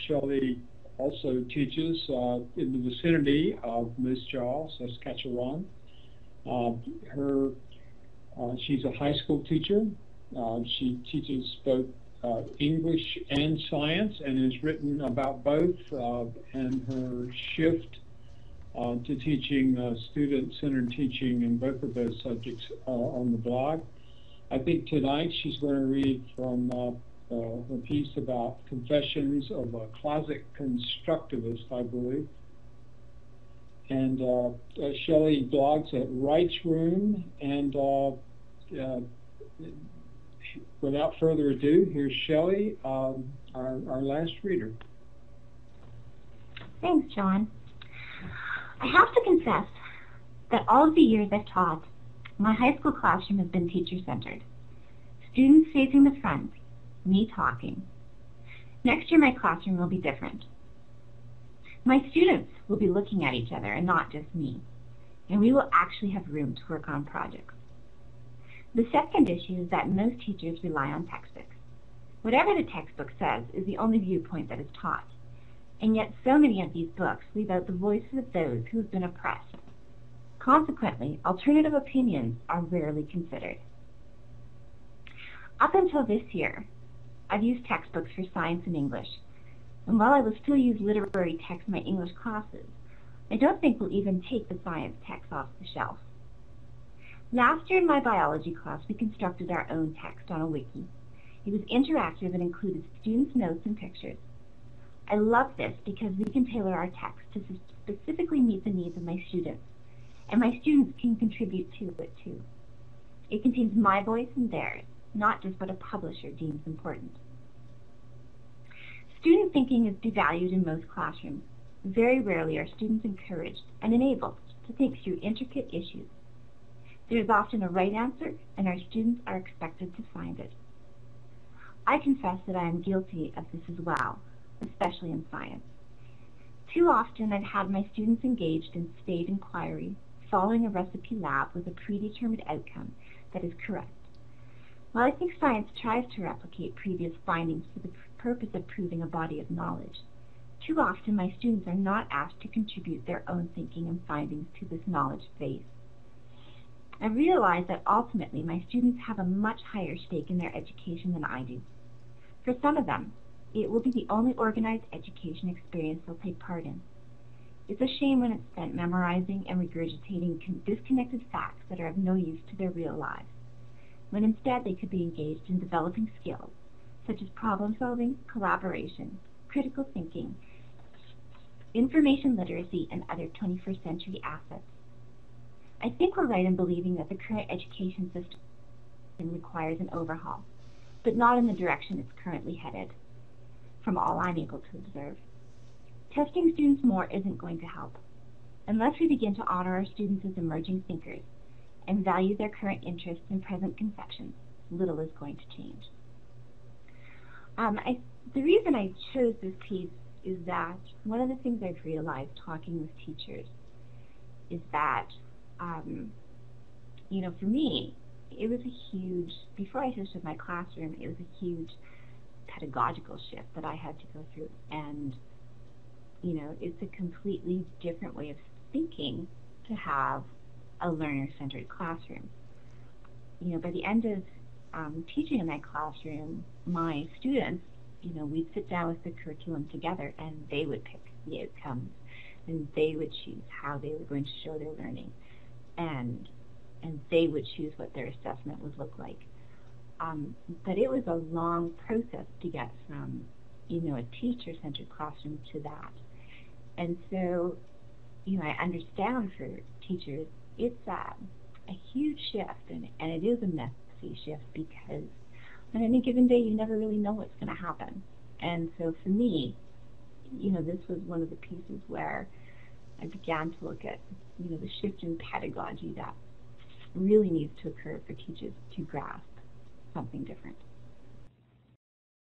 Shelley also teaches in the vicinity of Moose Jaw, Saskatchewan. She's a high school teacher. She teaches both English and science and has written about both, and her shift to teaching student-centered teaching in both of those subjects on the blog. I think tonight she's going to read from a piece about Confessions of a Closet Constructivist, I believe. And Shelley blogs at Wright's Room. And without further ado, here's Shelley, our last reader. Thanks, John. I have to confess that all of the years I've taught, my high school classroom has been teacher-centered. Students facing the front, me talking. Next year, my classroom will be different. My students will be looking at each other and not just me, and we will actually have room to work on projects. The second issue is that most teachers rely on textbooks. Whatever the textbook says is the only viewpoint that is taught, and yet so many of these books leave out the voices of those who have been oppressed. Consequently, alternative opinions are rarely considered. Up until this year, I've used textbooks for science and English, and while I will still use literary text in my English classes, I don't think we'll even take the science text off the shelf. Last year in my biology class, we constructed our own text on a wiki. It was interactive and included students' notes and pictures. I love this because we can tailor our text to specifically meet the needs of my students, and my students can contribute to it too. It contains my voice and theirs, not just what a publisher deems important. Student thinking is devalued in most classrooms. Very rarely are students encouraged and enabled to think through intricate issues. There is often a right answer, and our students are expected to find it. I confess that I am guilty of this as well, especially in science. Too often I've had my students engaged in staid inquiry, following a recipe lab with a predetermined outcome that is correct. While I think science tries to replicate previous findings for the purpose of proving a body of knowledge, too often my students are not asked to contribute their own thinking and findings to this knowledge base. I realize that ultimately my students have a much higher stake in their education than I do. For some of them, it will be the only organized education experience they'll take part in. It's a shame when it's spent memorizing and regurgitating disconnected facts that are of no use to their real lives, when instead they could be engaged in developing skills such as problem solving, collaboration, critical thinking, information literacy, and other 21st century assets. I think we're right in believing that the current education system requires an overhaul, but not in the direction it's currently headed, from all I'm able to observe. Testing students more isn't going to help. Unless we begin to honor our students as emerging thinkers and value their current interests and present conceptions, little is going to change. The reason I chose this piece is that one of the things I've realized talking with teachers is that, for me, it was a huge, before I switched to my classroom, it was a huge pedagogical shift that I had to go through. And, it's a completely different way of thinking to have a learner-centered classroom. By the end of teaching in that classroom, my students, we'd sit down with the curriculum together and they would pick the outcomes and they would choose how they were going to show their learning and they would choose what their assessment would look like. But it was a long process to get from, a teacher-centered classroom to that. And so, I understand for teachers, it's a huge shift, and it is a messy shift because on any given day, you never really know what's going to happen. And so for me, this was one of the pieces where I began to look at, the shift in pedagogy that really needs to occur for teachers to grasp something different.